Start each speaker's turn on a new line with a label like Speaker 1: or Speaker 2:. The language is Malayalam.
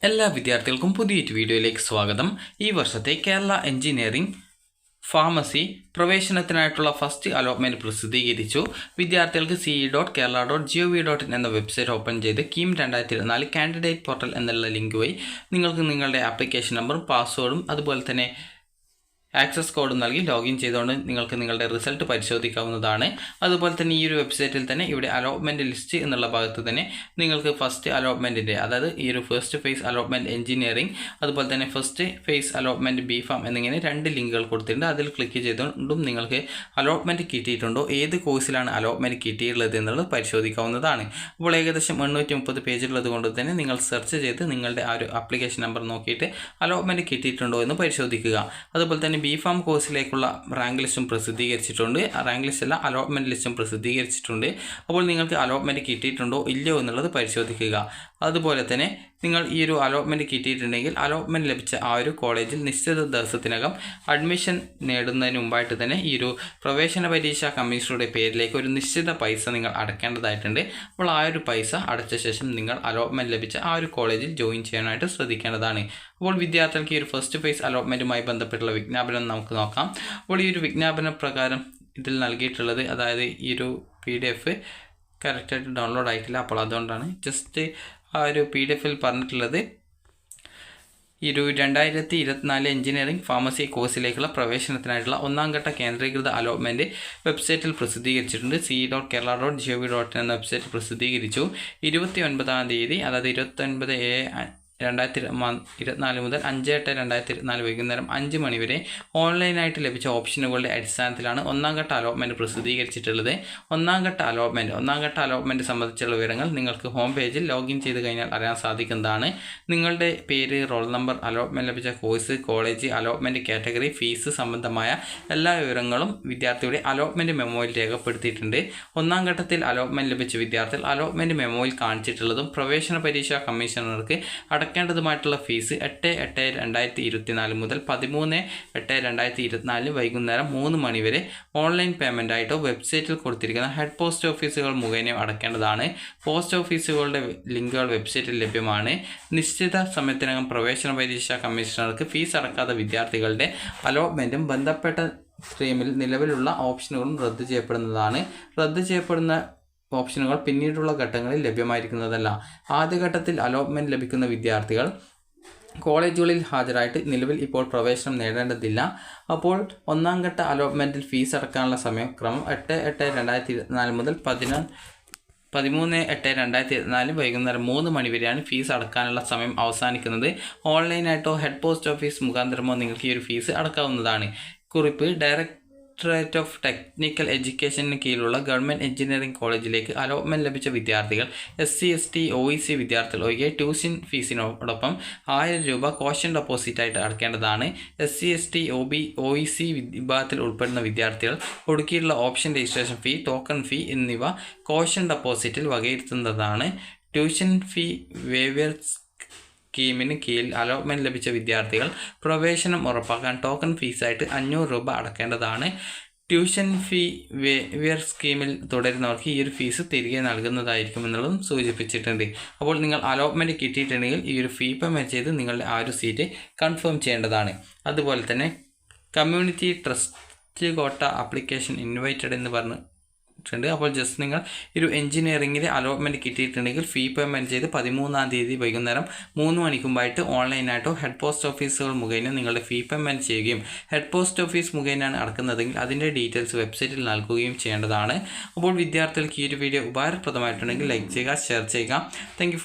Speaker 1: എല്ലാ വിദ്യാർത്ഥികൾക്കും പുതിയൊരു വീഡിയോയിലേക്ക് സ്വാഗതം. ഈ വർഷത്തെ കേരള എഞ്ചിനീയറിംഗ് ഫാർമസി പ്രവേശനത്തിനായിട്ടുള്ള ഫസ്റ്റ് അലോട്ട്മെൻറ്റ് പ്രസിദ്ധീകരിച്ചു. വിദ്യാർത്ഥികൾക്ക് ce.kerala.gov.in എന്ന വെബ്സൈറ്റ് ഓപ്പൺ ചെയ്ത് കീം 2024 കാൻഡിഡേറ്റ് പോർട്ടൽ എന്നുള്ള ലിങ്ക് വഴി നിങ്ങൾക്ക് നിങ്ങളുടെ ആപ്ലിക്കേഷൻ നമ്പറും പാസ്വേഡും അതുപോലെ തന്നെ ആക്സസ് കോഡും നൽകി ലോഗിൻ ചെയ്തുകൊണ്ട് നിങ്ങൾക്ക് നിങ്ങളുടെ റിസൾട്ട് പരിശോധിക്കാവുന്നതാണ്. അതുപോലെ തന്നെ ഈ ഒരു വെബ്സൈറ്റിൽ തന്നെ ഇവിടെ അലോട്ട്മെൻറ്റ് ലിസ്റ്റ് എന്നുള്ള ഭാഗത്ത് തന്നെ നിങ്ങൾക്ക് ഫസ്റ്റ് അലോട്ട്മെൻറ്റിൻ്റെ അതായത് ഈ ഒരു ഫസ്റ്റ് ഫേസ് അലോട്ട്മെൻറ്റ് എഞ്ചിനീയറിംഗ് അതുപോലെ തന്നെ ഫസ്റ്റ് ഫേസ് അലോട്ട്മെൻറ്റ് ബിഫാം എന്നിങ്ങനെ രണ്ട് ലിങ്കുകൾ കൊടുത്തിട്ടുണ്ട്. അതിൽ ക്ലിക്ക് ചെയ്തുകൊണ്ടും നിങ്ങൾക്ക് അലോട്ട്മെൻറ്റ് കിട്ടിയിട്ടുണ്ടോ, ഏത് കോഴ്സിലാണ് അലോട്ട്മെൻറ്റ് കിട്ടിയിട്ടുള്ളത് എന്നുള്ളത് പരിശോധിക്കാവുന്നതാണ്. അപ്പോൾ ഏകദേശം 830 പേജുള്ളത് കൊണ്ട് തന്നെ നിങ്ങൾ സെർച്ച് ചെയ്ത് നിങ്ങളുടെ ആ ഒരു ആപ്ലിക്കേഷൻ നമ്പർ നോക്കിയിട്ട് അലോട്ട്മെൻറ്റ് കിട്ടിയിട്ടുണ്ടോ എന്ന് പരിശോധിക്കുക. അതുപോലെ തന്നെ ബിഫാം കോഴ്സിലേക്കുള്ള റാങ്ക് ലിസ്റ്റും പ്രസിദ്ധീകരിച്ചിട്ടുണ്ട്. റാങ്ക് ലിസ്റ്റ് അല്ല, അലോട്ട്മെൻറ്റ് ലിസ്റ്റും പ്രസിദ്ധീകരിച്ചിട്ടുണ്ട്. അപ്പോൾ നിങ്ങൾക്ക് അലോട്ട്മെൻറ്റ് കിട്ടിയിട്ടുണ്ടോ ഇല്ലയോ എന്നുള്ളത് പരിശോധിക്കുക. അതുപോലെ തന്നെ നിങ്ങൾ ഈ ഒരു അലോട്ട്മെൻറ്റ് കിട്ടിയിട്ടുണ്ടെങ്കിൽ അലോട്ട്മെൻറ്റ് ലഭിച്ച ആ ഒരു കോളേജിൽ നിശ്ചിത ദിവസത്തിനകം അഡ്മിഷൻ നേടുന്നതിന് മുമ്പായിട്ട് തന്നെ ഈ ഒരു പ്രവേശന പരീക്ഷാ കമ്മീഷണറുടെ പേരിലേക്ക് ഒരു നിശ്ചിത പൈസ നിങ്ങൾ അടയ്ക്കേണ്ടതായിട്ടുണ്ട്. അപ്പോൾ ആ ഒരു പൈസ അടച്ച ശേഷം നിങ്ങൾ അലോട്ട്മെൻറ്റ് ലഭിച്ച ആ ഒരു കോളേജിൽ ജോയിൻ ചെയ്യാനായിട്ട് ശ്രദ്ധിക്കേണ്ടതാണ്. അപ്പോൾ വിദ്യാർത്ഥികൾക്ക് ഈ ഒരു ഫസ്റ്റ് ഫേസ് അലോട്ട്മെൻറ്റുമായി ബന്ധപ്പെട്ടുള്ള വിജ്ഞാപനം നമുക്ക് നോക്കാം. അപ്പോൾ ഈ ഒരു വിജ്ഞാപന പ്രകാരം ഇതിൽ നൽകിയിട്ടുള്ളത്, അതായത് ഈ ഒരു PDF കറക്റ്റായിട്ട് ഡൗൺലോഡ് ആയിട്ടില്ല, അപ്പോൾ അതുകൊണ്ടാണ് ജസ്റ്റ് ആ ഒരു PDF പറഞ്ഞിട്ടുള്ളത് ഈ ഒരു 2024 എഞ്ചിനീയറിംഗ് ഫാർമസി കോഴ്സിലേക്കുള്ള പ്രവേശനത്തിനായിട്ടുള്ള ഒന്നാം ഘട്ട കേന്ദ്രീകൃത അലോട്ട്മെൻറ്റ് വെബ്സൈറ്റിൽ പ്രസിദ്ധീകരിച്ചിട്ടുണ്ട്. ce.kerala.gov.in എന്ന വെബ്സൈറ്റ് പ്രസിദ്ധീകരിച്ചു. 29-ാം തീയതി, അതായത് 29/7/2024 മുതൽ 5/8/2024 വൈകുന്നേരം 5 മണി വരെ ഓൺലൈനായിട്ട് ലഭിച്ച ഓപ്ഷനുകളുടെ അടിസ്ഥാനത്തിലാണ് ഒന്നാം ഘട്ട അലോട്ട്മെൻറ്റ് പ്രസിദ്ധീകരിച്ചിട്ടുള്ളത്. ഒന്നാം ഘട്ട അലോട്ട്മെൻറ്റ് സംബന്ധിച്ചുള്ള വിവരങ്ങൾ നിങ്ങൾക്ക് ഹോം പേജിൽ ലോഗിൻ ചെയ്ത് കഴിഞ്ഞാൽ അറിയാൻ സാധിക്കുന്നതാണ്. നിങ്ങളുടെ പേര്, റോൾ നമ്പർ, അലോട്ട്മെൻറ്റ് ലഭിച്ച course, college, allotment category, fees സംബന്ധമായ എല്ലാ വിവരങ്ങളും വിദ്യാർത്ഥിയുടെ അലോട്ട്മെൻറ്റ് മെമ്മോയിൽ രേഖപ്പെടുത്തിയിട്ടുണ്ട്. ഒന്നാം ഘട്ടത്തിൽ അലോട്ട്മെൻറ്റ് ലഭിച്ച വിദ്യാർത്ഥികൾ അലോട്ട്മെൻറ്റ് മെമ്മോയിൽ കാണിച്ചിട്ടുള്ളതും പ്രവേശന പരീക്ഷാ കമ്മീഷണർക്ക് അടക്കേണ്ടതുമായിട്ടുള്ള ഫീസ് 8/8/2024 മുതൽ 13/8/2024 വൈകുന്നേരം 3 മണി വരെ ഓൺലൈൻ പേയ്മെൻ്റ് ആയിട്ടോ വെബ്സൈറ്റിൽ കൊടുത്തിരിക്കുന്ന ഹെഡ് പോസ്റ്റ് ഓഫീസുകൾ മുഖേനയോ അടക്കേണ്ടതാണ്. പോസ്റ്റ് ഓഫീസുകളുടെ ലിങ്കുകൾ വെബ്സൈറ്റിൽ ലഭ്യമാണ്. നിശ്ചിത സമയത്തിനകം പ്രവേശന പരീക്ഷാ കമ്മീഷണർക്ക് ഫീസ് അടക്കാത്ത വിദ്യാർത്ഥികളുടെ അലോട്ട്മെൻറ്റും ബന്ധപ്പെട്ട സ്ട്രീമിൽ നിലവിലുള്ള ഓപ്ഷനുകളും റദ്ദു ചെയ്യപ്പെടുന്നതാണ്. റദ്ദു ചെയ്യപ്പെടുന്ന ഓപ്ഷനുകൾ പിന്നീടുള്ള ഘട്ടങ്ങളിൽ ലഭ്യമായിരിക്കുന്നതല്ല. ആദ്യഘട്ടത്തിൽ അലോട്ട്മെൻറ്റ് ലഭിക്കുന്ന വിദ്യാർത്ഥികൾ കോളേജുകളിൽ ഹാജരായിട്ട് നിലവിൽ ഇപ്പോൾ പ്രവേശനം നേടേണ്ടതില്ല. അപ്പോൾ ഒന്നാം ഘട്ട അലോട്ട്മെൻറ്റിൽ ഫീസ് അടക്കാനുള്ള സമയം ക്രമം 8/8/2024 മുതൽ 13/8/2024 വൈകുന്നേരം 3 മണി വരെയാണ് ഫീസ് അടക്കാനുള്ള സമയം അവസാനിക്കുന്നത്. ഓൺലൈനായിട്ടോ ഹെഡ് പോസ്റ്റ് ഓഫീസ് മുഖാന്തരമോ നിങ്ങൾക്ക് ഈ ഒരു ഫീസ് അടക്കാവുന്നതാണ്. കുറിപ്പ്: ഡയറക്ടറേറ്റ് ഓഫ് ടെക്നിക്കൽ എഡ്യൂക്കേഷന് കീഴിലുള്ള ഗവൺമെൻറ് എഞ്ചിനീയറിംഗ് കോളേജിലേക്ക് അലോട്ട്മെൻറ്റ് ലഭിച്ച വിദ്യാർത്ഥികൾ SC ST OEC വിദ്യാർത്ഥികൾ ഒഴികെ ട്യൂഷൻ ഫീസിനോടൊപ്പം 1000 രൂപ കോഷൻ ഡെപ്പോസിറ്റായിട്ട് അടക്കേണ്ടതാണ്. SC ST OEC വിഭാഗത്തിൽ ഉൾപ്പെടുന്ന വിദ്യാർത്ഥികൾ ഒടുക്കിയുള്ള option registration fee, token fee എന്നിവ കോഷൻ ഡെപ്പോസിറ്റിൽ വകയിരുത്തുന്നതാണ്. ട്യൂഷൻ ഫീ വേവിയർ സ്കീമിന് കീഴിൽ അലോട്ട്മെൻറ്റ് ലഭിച്ച വിദ്യാർത്ഥികൾ പ്രവേശനം ഉറപ്പാക്കാൻ ടോക്കൺ ഫീസായിട്ട് 500 രൂപ അടക്കേണ്ടതാണ്. ട്യൂഷൻ ഫീ വേവിയർ സ്കീമിൽ തുടരുന്നവർക്ക് ഈ ഒരു ഫീസ് തിരികെ നൽകുന്നതായിരിക്കും എന്നുള്ളതും സൂചിപ്പിച്ചിട്ടുണ്ട്. അപ്പോൾ നിങ്ങൾ അലോട്ട്മെൻറ്റ് കിട്ടിയിട്ടുണ്ടെങ്കിൽ ഈ ഒരു ഫീ പേയ്മെൻറ്റ് ചെയ്ത് നിങ്ങളുടെ ആ ഒരു സീറ്റ് കൺഫേം ചെയ്യേണ്ടതാണ്. അതുപോലെ തന്നെ കമ്മ്യൂണിറ്റി ട്രസ്റ്റ് കോട്ട ആപ്ലിക്കേഷൻ ഇൻവൈറ്റഡ് എന്ന് പറഞ്ഞിട്ടുണ്ട്. അപ്പോൾ ജസ്റ്റ് നിങ്ങൾ ഒരു എഞ്ചിനീയറിംഗിൽ അലോട്ട്മെൻറ്റ് കിട്ടിയിട്ടുണ്ടെങ്കിൽ ഫീ പേയ്മെൻറ്റ് ചെയ്ത് 13-ാം തീയതി വൈകുന്നേരം 3 മണിക്ക് മുമ്പായിട്ട് ഓൺലൈനായിട്ടോ ഹെഡ് പോസ്റ്റ് ഓഫീസുകൾ മുഖേന നിങ്ങളുടെ ഫീ പേയ്മെൻറ്റ് ചെയ്യുകയും ഹെഡ് പോസ്റ്റ് ഓഫീസ് മുഖേനയാണ് അടക്കുന്നതെങ്കിൽ അതിൻ്റെ ഡീറ്റെയിൽസ് വെബ്സൈറ്റിൽ നൽകുകയും ചെയ്യേണ്ടതാണ്. അപ്പോൾ വിദ്യാർത്ഥികൾക്ക് ഈ ഒരു വീഡിയോ ഉപകാരപ്രദമായിട്ടുണ്ടെങ്കിൽ ലൈക്ക് ചെയ്യുക, ഷെയർ ചെയ്യുക. Thank you.